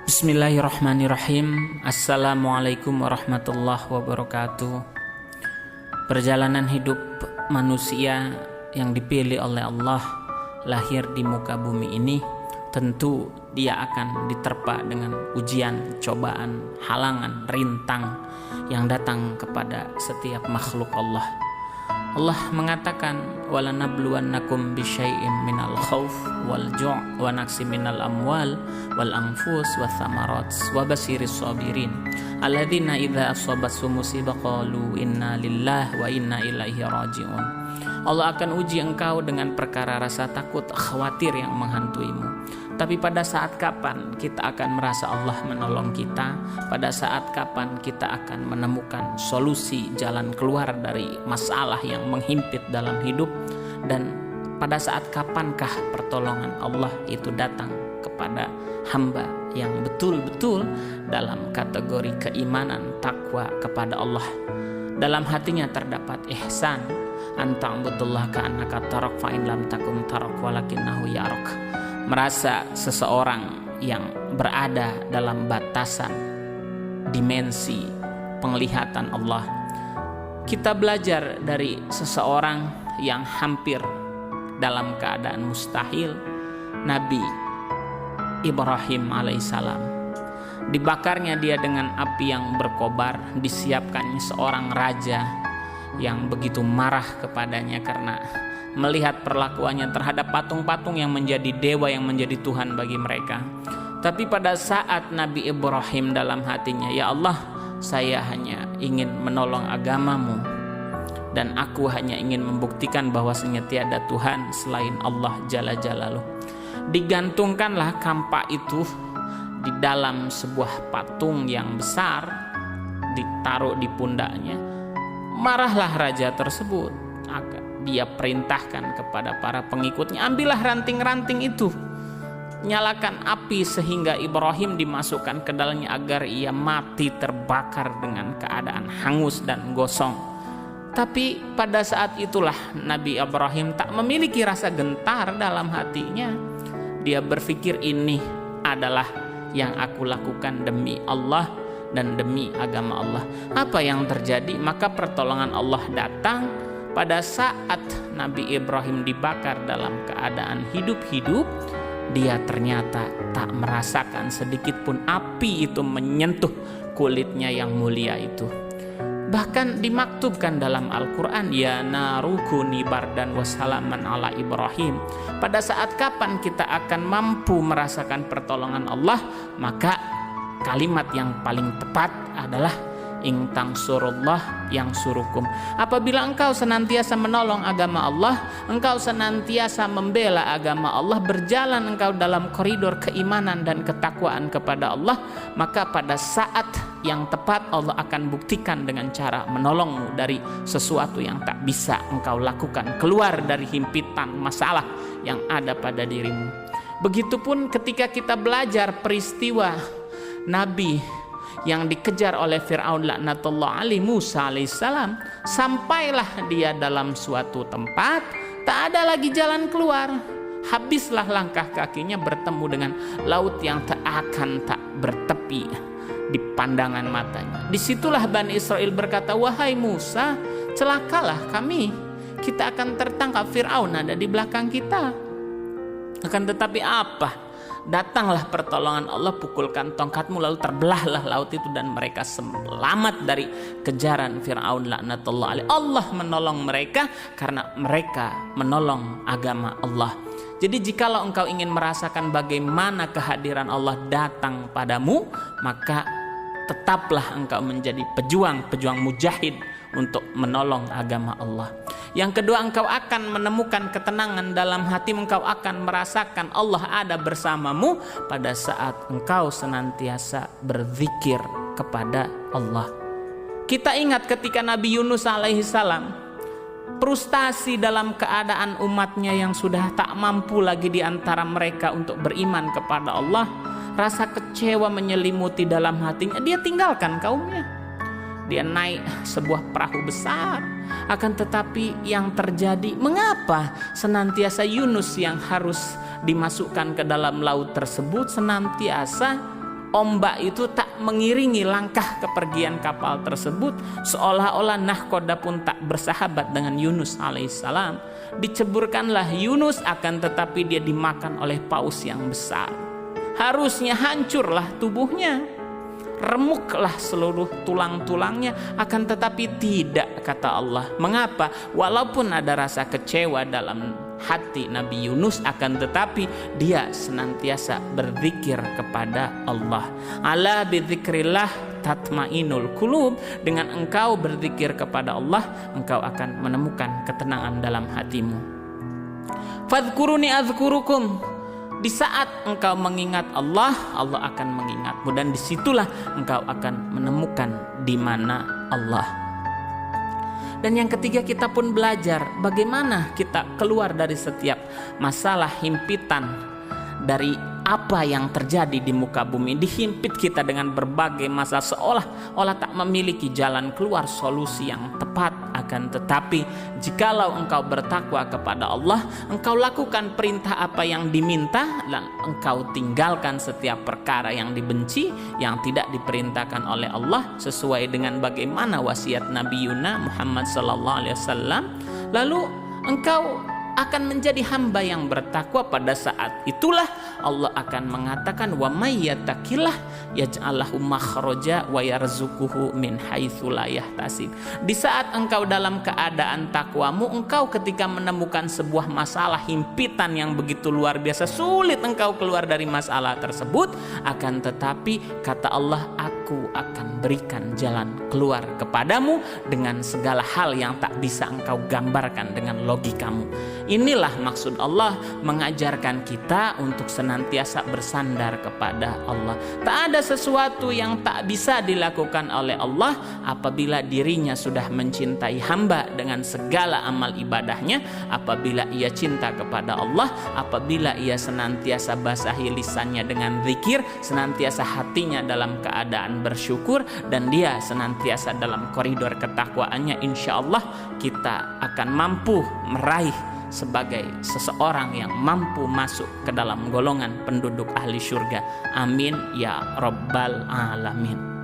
Bismillahirrahmanirrahim. Assalamualaikum warahmatullahi wabarakatuh. Perjalanan hidup manusia yang dipilih oleh Allah lahir di muka bumi ini, tentu dia akan diterpa dengan ujian, cobaan, halangan, rintang yang datang kepada setiap makhluk Allah. Allah mengatakan, walanabluwannakum bisyai'im minal khauf wal ju' wa naqsi minal amwal wal anfus wath thamarat wa basyiris sabirin alladzina idza asabathum musibah qalu inna lillahi wa inna ilaihi raji'un. Allah akan uji engkau dengan perkara rasa takut, khawatir yang menghantuimu. Tapi pada saat kapan kita akan merasa Allah menolong kita? Pada saat kapan kita akan menemukan solusi jalan keluar dari masalah yang menghimpit dalam hidup? Dan pada saat kapankah pertolongan Allah itu datang kepada hamba yang betul-betul dalam kategori keimanan, takwa kepada Allah? Dalam hatinya terdapat ihsan, anta'budullah ka'annaka tarak fa in lam takun tarak walakinnahu yarak. Merasa seseorang yang berada dalam batasan dimensi penglihatan Allah. Kita belajar dari seseorang yang hampir dalam keadaan mustahil, Nabi Ibrahim alaihissalam. Dibakarnya dia dengan api yang berkobar, disiapkannya seorang raja yang begitu marah kepadanya karena melihat perlakuannya terhadap patung-patung yang menjadi dewa, yang menjadi Tuhan bagi mereka. Tapi pada saat Nabi Ibrahim dalam hatinya, ya Allah, saya hanya ingin menolong agamamu dan aku hanya ingin membuktikan bahwasanya tiada Tuhan selain Allah Jalla Jalaluh. Digantungkanlah kampak itu di dalam sebuah patung yang besar, ditaruh di pundaknya. Marahlah raja tersebut. Dia perintahkan kepada para pengikutnya, ambillah ranting-ranting itu, nyalakan api sehingga Ibrahim dimasukkan ke dalamnya agar ia mati terbakar dengan keadaan hangus dan gosong. Tapi pada saat itulah Nabi Ibrahim tak memiliki rasa gentar dalam hatinya. Dia berpikir, ini adalah yang aku lakukan demi Allah dan demi agama Allah. Apa yang terjadi? Maka pertolongan Allah datang. Pada saat Nabi Ibrahim dibakar dalam keadaan hidup-hidup, dia ternyata tak merasakan sedikit pun api itu menyentuh kulitnya yang mulia itu. Bahkan dimaktubkan dalam Al-Quran, ya narukuni bardan wassalaman ala Ibrahim. Pada saat kapan kita akan mampu merasakan pertolongan Allah? Maka kalimat yang paling tepat adalah in tansurullah yang surukum. Apabila engkau senantiasa menolong agama Allah, engkau senantiasa membela agama Allah, berjalan engkau dalam koridor keimanan dan ketakwaan kepada Allah, maka pada saat yang tepat Allah akan buktikan dengan cara menolongmu dari sesuatu yang tak bisa engkau lakukan, keluar dari himpitan masalah yang ada pada dirimu. Begitupun ketika kita belajar peristiwa Nabi yang dikejar oleh Fir'aun laknatullah alaihi, Musa alaihissalam, sampailah dia dalam suatu tempat, tak ada lagi jalan keluar, habislah langkah kakinya bertemu dengan laut yang tak akan tak bertepi di pandangan matanya. Disitulah Bani Israel berkata, wahai Musa, celakalah kami, kita akan tertangkap, Fir'aun ada di belakang kita. Akan tetapi apa? Datanglah pertolongan Allah, pukulkan tongkatmu, lalu terbelahlah laut itu dan mereka selamat dari kejaran Fir'aun laknatullah alaih. Allah menolong mereka karena mereka menolong agama Allah. Jadi jikalau engkau ingin merasakan bagaimana kehadiran Allah datang padamu, maka tetaplah engkau menjadi pejuang mujahid untuk menolong agama Allah. Yang kedua, engkau akan menemukan ketenangan dalam hati, engkau akan merasakan Allah ada bersamamu pada saat engkau senantiasa berzikir kepada Allah. Kita ingat ketika Nabi Yunus alaihissalam frustasi dalam keadaan umatnya yang sudah tak mampu lagi di antara mereka untuk beriman kepada Allah, rasa kecewa menyelimuti dalam hatinya, dia tinggalkan kaumnya. Dia naik sebuah perahu besar. Akan tetapi yang terjadi, mengapa senantiasa Yunus yang harus dimasukkan ke dalam laut tersebut senantiasa ombak itu tak mengiringi langkah kepergian kapal tersebut, seolah-olah nahkoda pun tak bersahabat dengan Yunus alaihissalam. Diceburkanlah Yunus, akan tetapi dia dimakan oleh paus yang besar. Harusnya hancurlah tubuhnya, remuklah seluruh tulang-tulangnya, akan tetapi tidak, kata Allah. Mengapa? Walaupun ada rasa kecewa dalam hati Nabi Yunus, akan tetapi dia senantiasa berzikir kepada Allah. Ala bidzikrillah tatmainul qulub. Dengan engkau berzikir kepada Allah, engkau akan menemukan ketenangan dalam hatimu. Fadhkuruni adzkurukum. Di saat engkau mengingat Allah, Allah akan mengingatmu, dan disitulah engkau akan menemukan di mana Allah. Dan yang ketiga, kita pun belajar bagaimana kita keluar dari setiap masalah, himpitan dari apa yang terjadi di muka bumi. Dihimpit kita dengan berbagai masalah, seolah-olah tak memiliki jalan keluar, solusi yang tepat. Akan tetapi jikalau engkau bertakwa kepada Allah, engkau lakukan perintah apa yang diminta, dan engkau tinggalkan setiap perkara yang dibenci, yang tidak diperintahkan oleh Allah, sesuai dengan bagaimana wasiat Nabi Yuna Muhammad SAW, lalu engkau akan menjadi hamba yang bertakwa. Pada saat itulah Allah akan mengatakan, wa may yattaqillah yaj'al lahu makhraja wa yarzuquhu min haitsu la yahtasib. Di saat engkau dalam keadaan takwamu, engkau ketika menemukan sebuah masalah, himpitan yang begitu luar biasa, sulit engkau keluar dari masalah tersebut, akan tetapi kata Allah, aku akan berikan jalan keluar kepadamu dengan segala hal yang tak bisa engkau gambarkan dengan logikamu. Inilah maksud Allah mengajarkan kita untuk senantiasa bersandar kepada Allah. Tak ada sesuatu yang tak bisa dilakukan oleh Allah apabila dirinya sudah mencintai hamba dengan segala amal ibadahnya, apabila ia cinta kepada Allah, apabila ia senantiasa basahi lisannya dengan zikir, senantiasa hatinya dalam keadaan bersyukur, dan dia senantiasa dalam koridor ketakwaannya. Insya Allah kita akan mampu meraih sebagai seseorang yang mampu masuk ke dalam golongan penduduk ahli surga. Amin ya rabbal alamin.